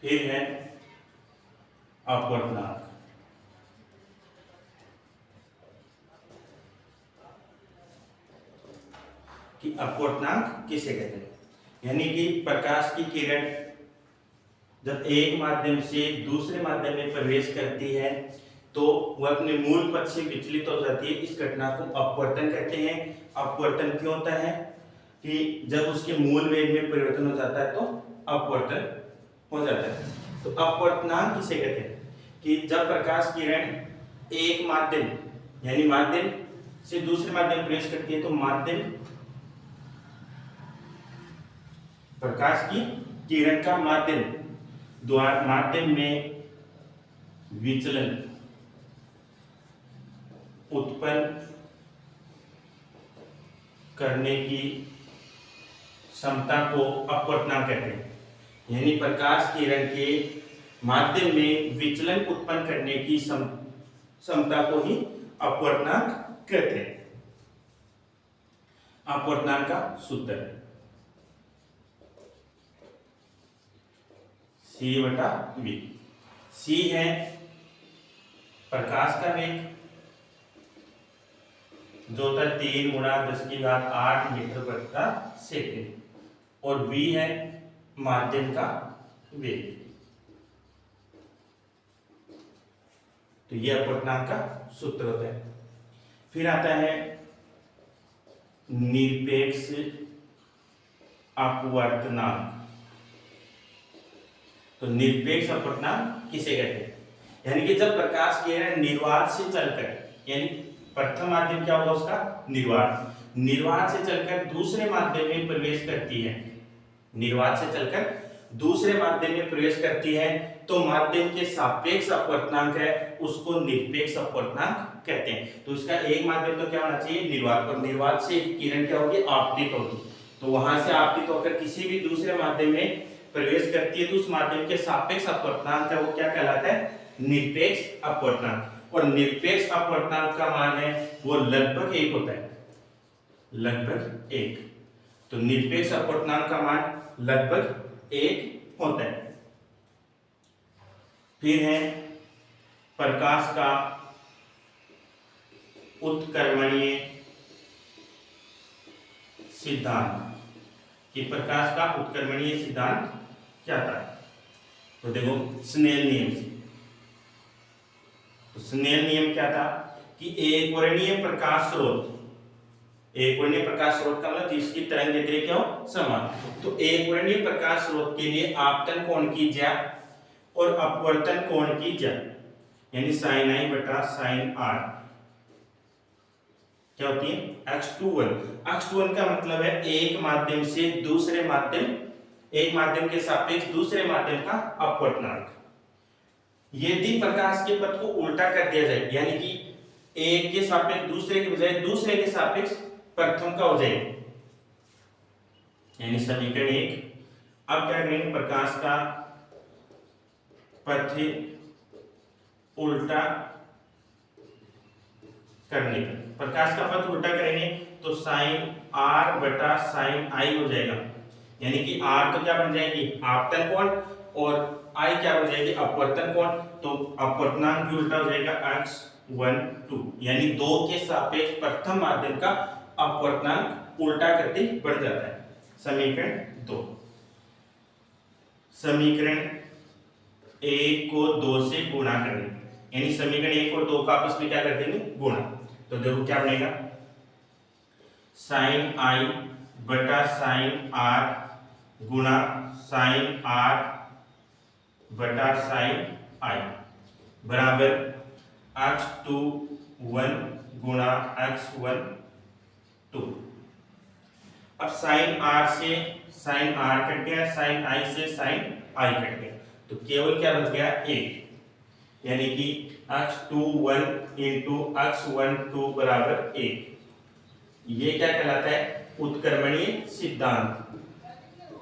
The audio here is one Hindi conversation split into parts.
फिर है अपवर्तनांक। कि अपवर्तनांक किसे कहते हैं, यानी कि प्रकाश की किरण जब एक माध्यम से दूसरे माध्यम में प्रवेश करती है तो वह अपने मूल पथ से विचलित हो जाती है। इस घटना को अपवर्तन कहते हैं। अपवर्तन क्यों होता है कि जब उसके मूल वेग में परिवर्तन हो जाता है तो अपवर्तन हो जाता है। तो अपवर्तनांक किसे कहते हैं कि जब प्रकाश किरण एक माध्यम यानी माध्यम से दूसरे माध्यम में प्रवेश करती है तो माध्यम प्रकाश की किरण का माध्यम में विचलन उत्पन्न करने की क्षमता को अपवर्तनांक कहते हैं। यानी प्रकाश किरण के माध्यम में विचलन उत्पन्न करने की क्षमता को ही अपवर्तनांक कहते हैं। अपवर्तनांक का सूत्र C/V। C है प्रकाश का वेग जो होता है 3 × 10⁸ मीटर प्रति सेकंड, और V है माध्यम का वेग। तो यह अपवर्तनांक का सूत्र होता है। फिर आता है निरपेक्ष अपवर्तनांक। तो निरपेक्ष अपवर्तनांक किसे कहते हैं, यानी कि जब प्रकाश किरण निर्वात से चलकर, यानी प्रथम माध्यम क्या होगा उसका निर्वात से चलकर दूसरे माध्यम में प्रवेश करती है, निर्वात से चलकर दूसरे माध्यम में प्रवेश करती है तो माध्यम के सापेक्ष अपवर्तनांक है उसको निरपेक्ष अपवर्तनांक कहते हैं। तो इसका एक माध्यम तो क्या होना चाहिए निर्वात, और निर्वात से किरण क्या होगी आपतित होगी। तो वहां से आपतित होकर किसी भी दूसरे माध्यम में प्रवेश करती है तो उस माध्यम के सापेक्ष अपवर्तनांक है वो क्या कहलाता है निरपेक्ष अपवर्तनांक। और निरपेक्ष अपवर्तनांक का मान है वो लगभग 1 होता है, लगभग 1। तो निरपेक्ष अपवर्तनांक का मान लगभग 1 होता है। फिर है प्रकाश का उत्क्रमणीय सिद्धांत। कि प्रकाश का उत्क्रमणीय सिद्धांत क्या था, तो देखो स्नेल नियम से। तो स्नेल नियम क्या था कि एक वर्णीय प्रकाश स्रोत, एक वर्णीय प्रकाश स्रोत का मतलब जिसकी तरंग दैर्ध्य क्या हो समान। तो एक वर्णीय प्रकाश स्रोत के लिए आपतन कोण की ज्या और अपवर्तन कोण की ज्या यानी sin I बटा sin R क्या होती है x21। x21 का मतलब है एक माध्यम से दूसरे माध्यम, एक माध्यम के सापेक्ष दूसरे माध्यम का अपवर्तनांक। यदि प्रकाश के पथ को उल्टा कर दिया जाए, यानी कि एक के सापेक्ष दूसरे के बजाय दूसरे के सापेक्ष प्रथम का हो जाए, यानी समीकरण 1। अब क्या करेंगे प्रकाश का पथ उल्टा करने का, प्रकाश का पथ उल्टा करेंगे तो sin R बटा sin I हो जाएगा। यानी कि R तो क्या बन जाएगी आपतन कोण और I क्या बन जाएगी अपवर्तन कोण। तो अपवर्तनांक भी उल्टा हो जाएगा x12, यानी 2 के सापेक्ष प्रथम माध्यम का अपवर्तनांक उल्टा करके बढ़ जाता है। समीकरण 2। समीकरण 1 को 2 से गुणा करेंगे, यानी समीकरण 1 और 2 का आपस में क्या कर देंगे गुणा। तो देखो क्या बनेगा sin I बटा sin R गुणा sin R बटा sin I बराबर x21 गुणा x12। अब sin R से sin R कट गया, sin I से sin I कट गया, तो केवल क्या बच गया 1, यानी कि x21 इंटू x12 बराबर 1। ये क्या कहलाता है उत्क्रमणीय सिद्धांत।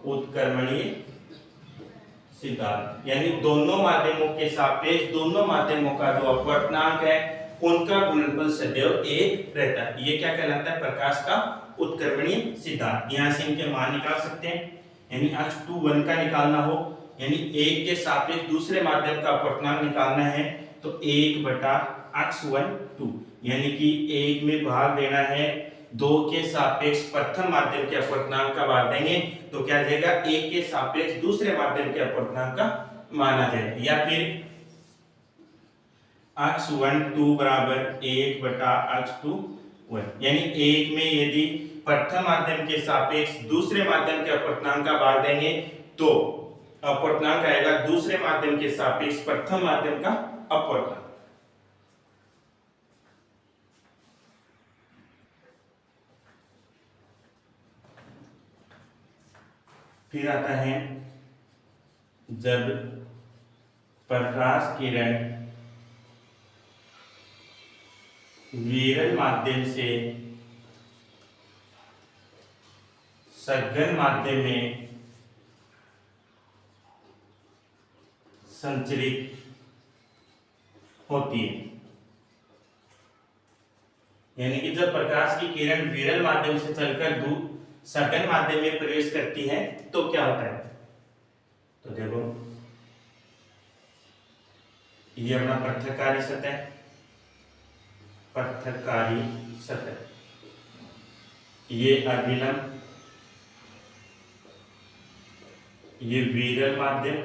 उत्क्रमणीय सिद्धांत यानी दोनों माध्यमों के सापेक्ष दोनों माध्यमों का जो अपवर्तनांक है उनका गुणनफल सदैव 1 रहता है। ये क्या कहलाता है प्रकाश का उत्क्रमणीय सिद्धांत। यहाँ से इनके मान निकाल सकते हैं, यानी x21 का निकालना हो यानी एक के सापेक्ष दूसरे माध्यम का अपवर्तनांक निकालना है तो 1/x12, यानी कि एक में भाग देना है, दो के सापेक्ष प्रथम माध्यम के अपवर्तनांक का भाग देंगे तो क्या जाएगा, एक के सापेक्ष दूसरे माध्यम के अपवर्तनांक का माना जाएगा। या फिर x12 बराबर 1/x21, यानी एक में यदि प्रथम माध्यम के सापेक्ष दूसरे माध्यम के अपवर्तनांक का भाग देंगे तो अपवर्तनांक आएगा दूसरे माध्यम के सापेक्ष प्रथम माध्यम का अपवर्तनांक। फिर आता है जब प्रकाश किरण विरल माध्यम से सघन माध्यम में संचरित होती है, यानी कि जब प्रकाश की किरण विरल माध्यम से चलकर सघन माध्यम में प्रवेश करती है तो क्या होता है। तो देखो ये अपना पृथककारी सतह, पृथककारी सतह, ये अभिलंब, ये विरल माध्यम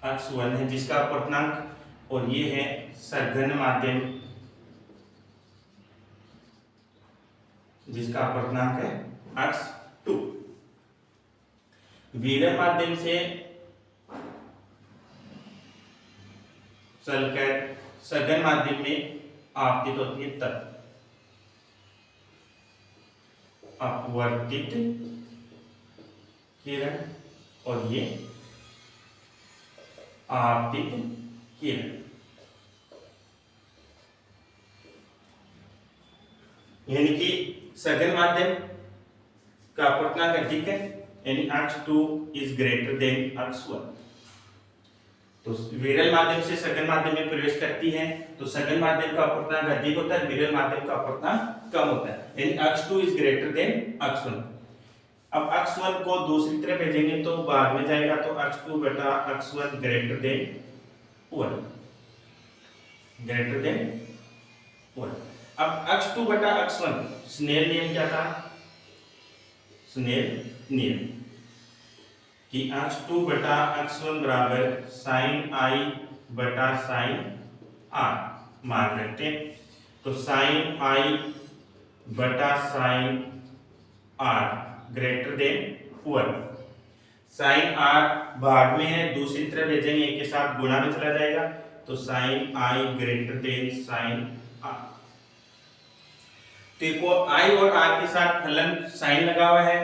x1 है जिसका अपवर्तनांक, और ये है सघन माध्यम जिसका अपवर्तनांक है x2। विरल माध्यम से चलकर सघन माध्यम में आपतित होती है तब अपवर्तित किरण, और ये आपतित किरण। यानी कि सघन माध्यम का अपवर्तनांक अधिक है, यानी x2 is greater than x1। तो विरल माध्यम से सघन माध्यम में प्रवेश करती है तो सघन माध्यम का अपवर्तनांक अधिक होता है, विरल माध्यम का अपवर्तनांक कम होता है, यानी x2 is greater than x1। अब x1 को दूसरी तरफ भेजेंगे तो बाद में जाएगा, तो x2 बटा x1 greater than 1, greater than 1। अब x2 बटा x1 स्नेल नियम क्या था, स्नेल नियम कि x2 बटा x1 बराबर साइन i बटा साइन r मान रखते हैं, तो साइन i बटा sine r greater than 1। Sine r भाग में है, दूसरी तरफ भेजेंगे एक के साथ गुणा में चला जाएगा, तो sine i greater than sine r। देखो i और r के साथ फलन साइन लगा हुआ है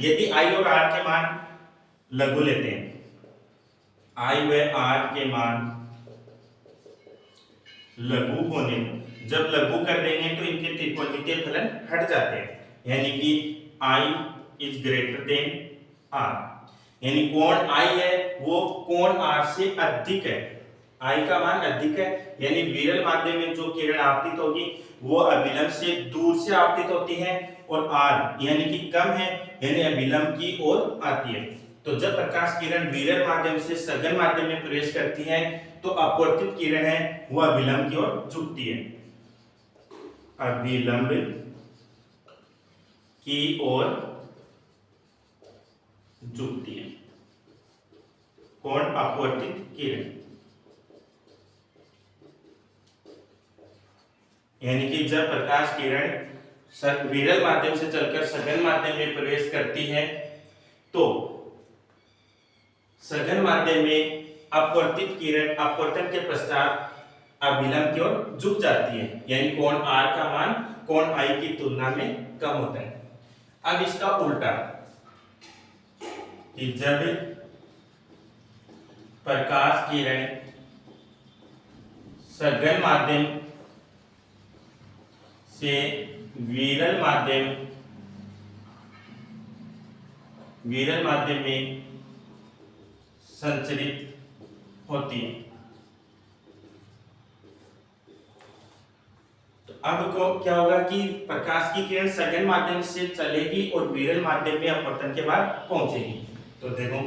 यदि i और r के मान लघु लेते हैं, i व r के मान लघु होने को जब लघु कर देंगे तो इनके त्रिकोणमितीय फलन हट जाते हैं, यानी कि i is greater than r, यानी कोण i है वो कोण r से अधिक है, i का मान अधिक है, यानी विरल माध्यम में जो किरण आपतित होगी वो अभिलंब से दूर से आपतित होती है, और r यानी कि कम है, यानी अभिलंब की ओर आती है। तो जब प्रकाश किरण विरल माध्यम से सघन माध्यम में प्रवेश करती है तो अपवर्तित किरण है वो अभिलंब की ओर झुकती है, अभिलंब की ओर झुकती है, कौन, अपवर्तित किरण। यानी कि जब प्रकाश किरण विरल माध्यम से चलकर सघन माध्यम में प्रवेश करती है तो सघन माध्यम में अपवर्तित किरण अपवर्तन के पश्चात अभिलंब की ओर झुक जाती है, यानी कोण r का मान कोण i की तुलना में कम होता है। अब इसका उल्टा कि जब प्रकाश किरण सघन माध्यम से विरल माध्यम में संचरित होती है तो अब को क्या होगा कि प्रकाश की किरण सघन माध्यम से चलेगी और विरल माध्यम में अपवर्तन के बाद पहुंचेगी। तो देखो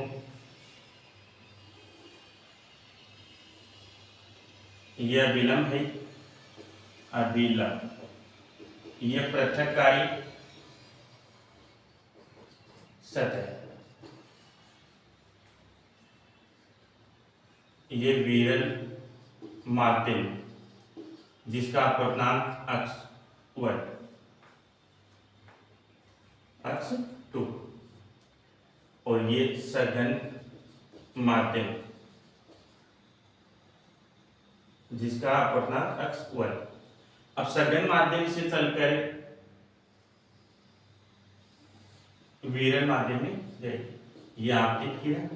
यह अभिलंब है, अभिलंब, यह पृथककारी सतह, ये विरल माध्यम जिसका अपवर्तनांक अक्ष 1, अक्ष 2, और ये सघन माध्यम जिसका अपवर्तनांक अक्ष 1। अब सघन माध्यम से चलकर विरल माध्यम में जाएगी। ये आपतित किरण,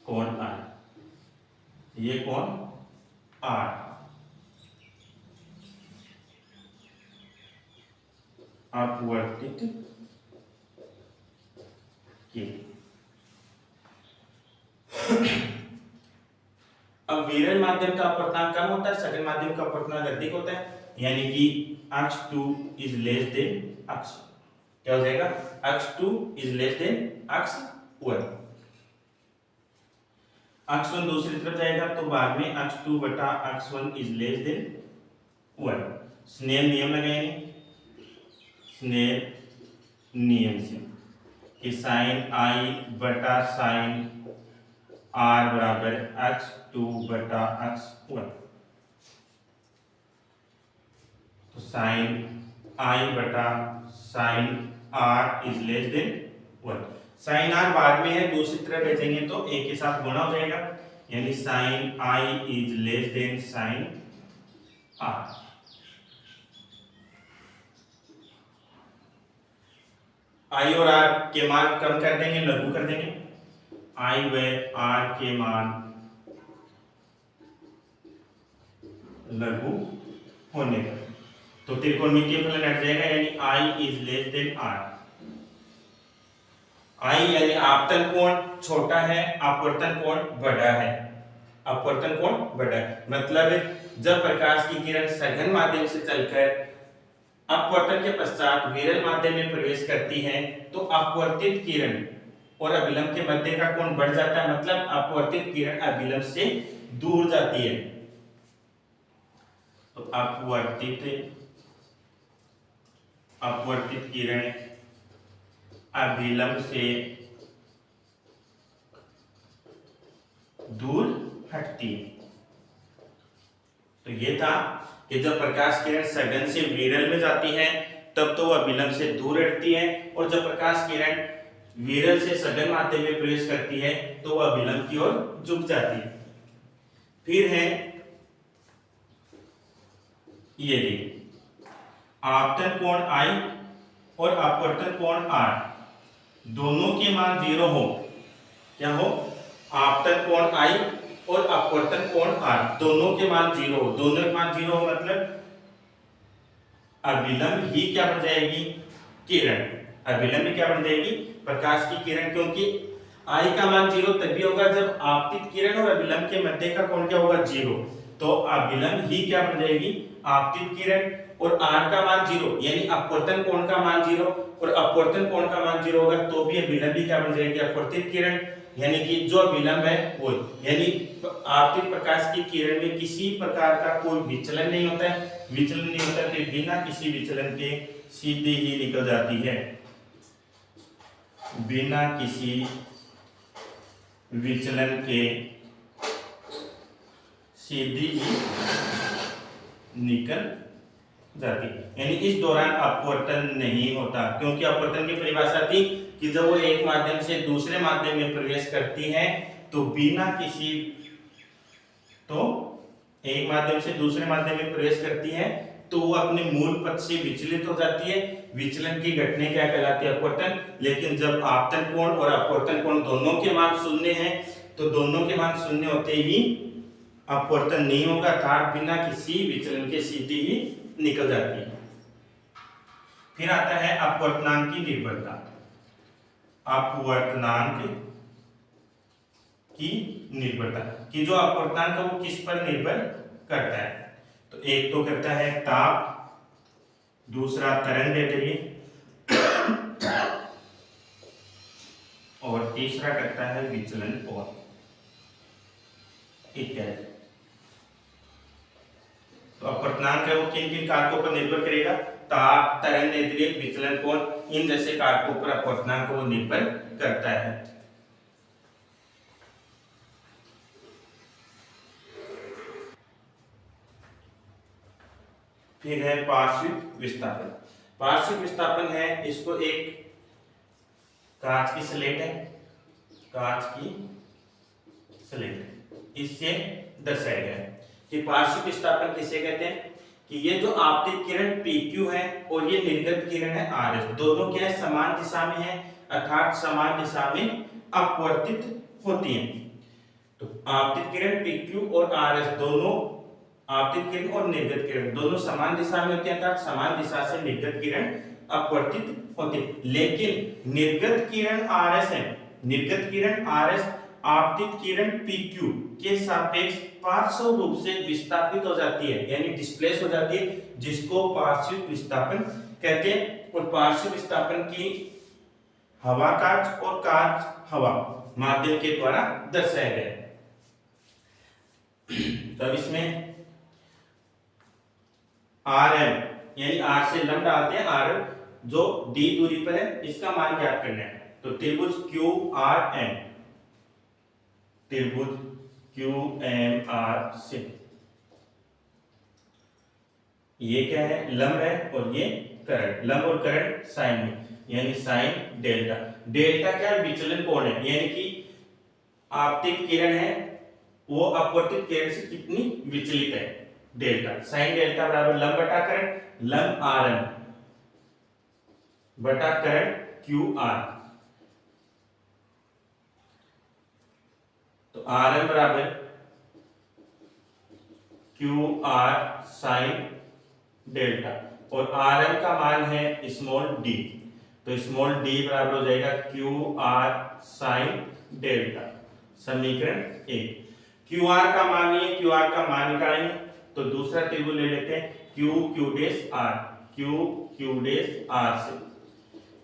कोण आर, ये कोण आर, अपवर्तित किरण। अब विरल माध्यम का अपवर्तनांक कम होता है, सघन माध्यम का अपवर्तनांक अधिक होता है, यानी कि अक्ष 2 इज लेस देन अक्ष, क्या हो जाएगा, अक्ष 2 इज लेस देन अक्ष 1। अक्ष 1 दूसरी तरफ जाएगा तो बाद में अक्ष 2 बटा अक्ष 1 इज लेस देन 1। स्नेल नियम लगाएंगे, स्नेल नियम से कि साइन आई बटा साइन आर बराबर अक्ष 2 बटा अक्ष 1। तो साइन आई बटा sine r is less than 1। Sine r बाद में है, दूसरी तरफ भेजेंगे तो एक के साथ गुणा हो जाएगा, यानी sine i is less than sine r. I और आर के मान कम कर देंगे, लघु कर देंगे, आई व आर के मान लघु होने पर तो त्रिकोणमितीय फलन हट जाएगा, यानी आई इज लेस देन आर। आई यानी आपतन कोण छोटा है, अपवर्तन कोण बड़ा है, अपवर्तन कोण बड़ा है। मतलब जब प्रकाश की किरण सघन माध्यम से चलकर अपवर्तन के पश्चात विरल माध्यम में प्रवेश करती है तो अपवर्तित किरण और अभिलंब के मध्य का कोण बढ़ जाता है, मतलब अपवर्तित किरण अभिलंब से दूर जाती है। तो अपवर्तित किरण अभिलंब से दूर हटती है। तो ये था कि जब प्रकाश किरण सघन से विरल में जाती है तब तो वह अभिलंब से दूर हटती है, और जब प्रकाश किरण विरल से सघन माध्यम में प्रवेश करती है तो वह अभिलंब की ओर झुक जाती है। फिर है यदि आपतन कोण I और अपवर्तन कोण R दोनों के मान 0 हो, क्या हो, आपतन कोण I और अपवर्तन कोण R दोनों के मान 0 हो, दोनों के मान 0 हो मतलब अभिलंब ही क्या बन जाएगी, किरण, अभिलंब ही क्या बन जाएगी, प्रकाश की किरण, क्योंकि I का मान 0 तभी होगा जब आपतित किरण और अभिलंब के मध्य का कोण क्या होगा, 0। तो अभिलंब ही क्या बन जाएगी, आपतित किरण, और R का मान 0 यानी अपवर्तन कोण का मान 0, और अपवर्तन कोण का मान 0 होगा तो भी अभिलंब ही क्या बन जाएगी, अपवर्तित किरण, यानी कि जो अभिलंब है वो, यानी आपतित प्रकाश की किरण में किसी प्रकार का कोई विचलन नहीं होता है, विचलन नहीं होता तो बिना किसी विचलन के सीधी ही निकल जाती है, बिना किसी विचलन के सीधी ही निकल जाती है, यानी इस दौरान अपवर्तन नहीं होता, क्योंकि अपवर्तन की परिभाषा थी कि जब वो एक माध्यम से दूसरे माध्यम में प्रवेश करती है तो बिना किसी, तो एक माध्यम से दूसरे माध्यम में प्रवेश करती है तो वो अपने मूल पथ से विचलित हो जाती है, विचलन की घटना क्या कहलाती है, अपवर्तन। लेकिन जब आपतन कोण और अपवर्तन कोण दोनों के मान शून्य हैं तो दोनों के मान शून्य होते ही अपवर्तन नहीं होगा, अर्थात बिना किसी विचलन के सीधी ही निकल जाती है। फिर आता है अपवर्तनांक की निर्भरता, अपवर्तनांक की निर्भरता कि जो अपवर्तनांक है वो किस पर निर्भर करता है। तो एक तो करता है ताप, दूसरा तरंगदैर्ध्य और तीसरा करता है विचलन कोण इत्यादि। तो अपवर्तनांक है वो किन किन कारकों पर निर्भर करेगा? ताप, तरंगदैर्ध्य, विचलन कोण, इन जैसे कारकों पर अपवर्तनांक वो निर्भर करता है। फिर है पार्श्विक विस्थापन। पार्श्विक विस्थापन है, इसको एक कांच की स्लेट है, कांच की स्लेट, इससे दर्शाया गया है कि पार्श्विक विस्थापन किसे कहते हैं कि ये जो आपतित किरण PQ है और ये निर्गत किरण है RS, दोनों क्या है? समान दिशा में है, अर्थात समान दिशा में अपवर्तित होती हैं। तो आपतित किरण PQ और RS दोनों, आपतित किरण और निर्गत किरण दोनों समान दिशा में होती है, अर्थात समान दिशा से निर्गत किरण अपवर्तित होती है। लेकिन निर्गत किरण RS है, निर्गत किरण RS आपतित किरण PQ के सापेक्ष पार्श्व रूप से विस्थापित हो जाती है, यानी डिस्प्लेस हो जाती है, जिसको पार्श्विक विस्थापन कहते हैं। और पार्श्विक विस्थापन की हवा कांच और कांच हवा माध्यम के द्वारा दर्शाया गया है। तो इसमें RM यानी R से लंब डालते हैं, RM जो D दूरी पर है, इसका मान ज्ञात करना है। तो त्रिभुज QRM, त्रिभुज QMR से ये क्या है? लंब है और ये करण, लंब और करण साइन में, यानी साइन डेल्टा। डेल्टा क्या है? विचलन कोण है, यानी कि आपतित किरण है वो अपवर्तित किरण से कितनी विचलित है, डेल्टा। साइन डेल्टा बराबर लंब बटा करण, लंब RM बटा करण QR। तो RM बराबर QR साइन डेल्टा और RM का मान है स्मॉल d, तो स्मॉल d बराबर हो जाएगा QR साइन डेल्टा। समीकरण 1। QR का मान है, QR का मान निकालेंगे तो दूसरा त्रिभुज ले लेते हैं QQ dash R, QQ dash R से,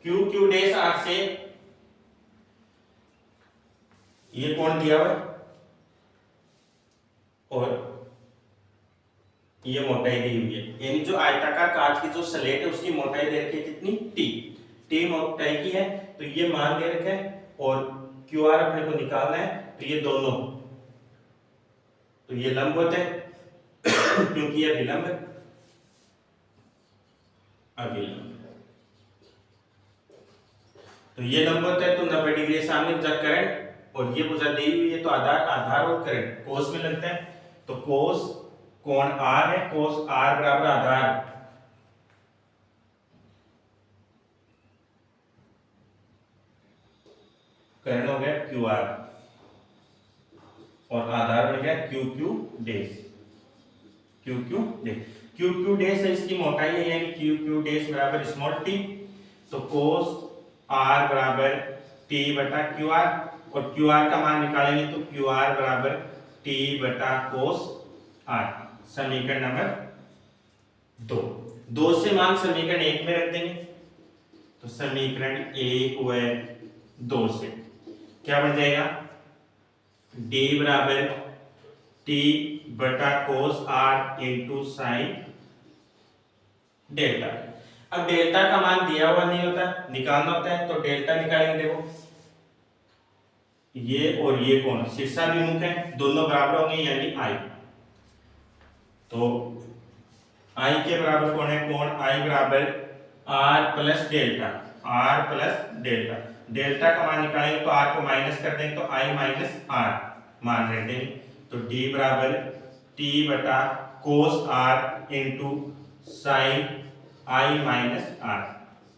QQ डैश R से ये कोण दिया हुआ है और ये मोटाई दी हुई है, यानी जो आयताकार कांच की जो स्लेट है उसकी मोटाई दे रखी है कितनी? T मोटाई की है, तो ये मान दे रखा है और QR अपने को निकालना है। तो ये दोनों, तो ये लंब होते हैं क्योंकि ये विलंब है, अभिलंब, तो ये लंब होता है। तो 90 डिग्री सामने भुजा करण और ये भुजा दी हुई है, तो आधार और करण कोस में लगता है। तो कोस कोण R है, कोस R बराबर आधार करण हो गया QR और आधार हो गया QQ dash, QQ dash. QQ dash है इसकी मोटाई है, यानी QQ डैश बराबर स्मॉल t। तो कोस R बराबर t बटा QR और QR का मान निकालेंगे तो QR बराबर t बटा कोस R। समीकरण नंबर 2 से मान समीकरण 1 में रख देंगे, तो समीकरण 1 व 2 से क्या बन जाएगा? d बराबर t बटा कोस R इंटू साइन डेल्टा। अब डेल्टा का मान दिया हुआ नहीं होता, निकालना होता है, तो डेल्टा निकालेंगे। देखो ये और ये कोण शीर्षाभिमुख है, दोनों बराबर होंगे यानी I। तो I के बराबर कौन है? कोण I बराबर R plus delta, R plus delta. Delta का मान निकालेंगे तो R को माइनस कर देंगे, तो I माइनस R मान रख देंगे। तो D बराबर T बटा कोस R into sine I minus R।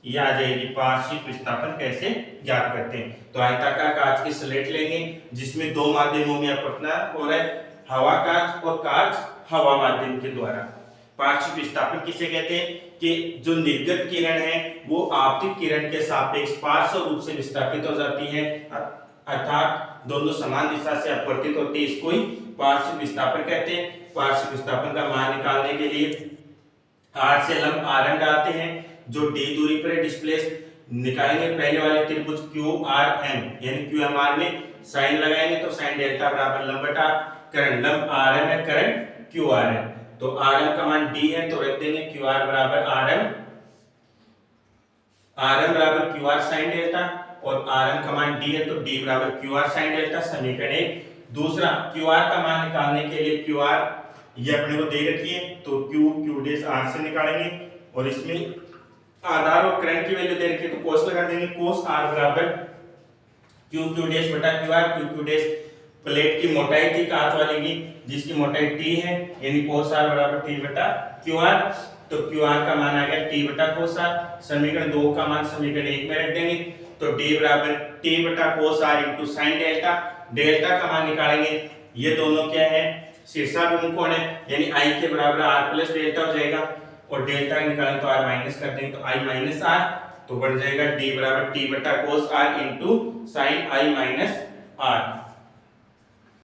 यह आ जाएगी पार्श्विक विस्थापन कैसे ज्ञात करते हैं। तो आयताकार कांच की स्लेट लेंगे जिसमें दो माध्यमों में अपवर्तन हो रहा है, हवा कांच और कांच हवा माध्यम के द्वारा। पार्श्विक विस्थापन किसे कहते हैं कि जो निर्गत किरण है वो आपतित किरण के सापेक्ष पार्श्व रूप से विस्थापित हो जाती है, अर्थात दोनों समान दिशा से अपवर्तित होते हैं, इसको ही पार्श्व विस्थापन कहते हैं। पार्श्व विस्थापन का मान निकालने के लिए r से लंब rm डालते हैं जो d दूरी पर है डिस्प्लेस, निकालेंगे पहले वाले त्रिभुज QRM यानी QMR में साइन लगाएंगे तो साइन डेल्टा बराबर लंब बटा करंट, लंब RM है करंट QR है, तो RM का मान d है तो रख देंगे QR बराबर RM बराबर QR साइन डेल्टा और RM का मान d है तो d बराबर QR साइन डेल्टा। समीकरण 1। दूसरा QR का मान निकालने के लिए QR ये अपने को दे रखी है तो Q डैश R से निकालेंगे और इसमें आधार और करंट की वैल्यू दे रखी है तो कोस लगा देंगे, कोस R बराबर Q डैश बटा QR। Q डैश प्लेट की मोटाई थी कांच वाली की जिसकी मोटाई T है यानी कोस R बराबर T बटा QR, तो QR का मान आ गया T बटा कोस R। समीकरण 2 का मान समीकरण 1 में रख देंगे तो D बराबर T बटा कोस R into sine delta, delta का मान निकालेंगे, ये दोनों क्या है शीर्षाभिमुख कोण है यानी I के बराबर R प्लस डेल्टा हो जाएगा और डेल्टा निकालें तो R माइनस कर देंगे तो I माइनस R, तो बढ़ जाएगा D बराबर T बटा कोस R into sine I minus R।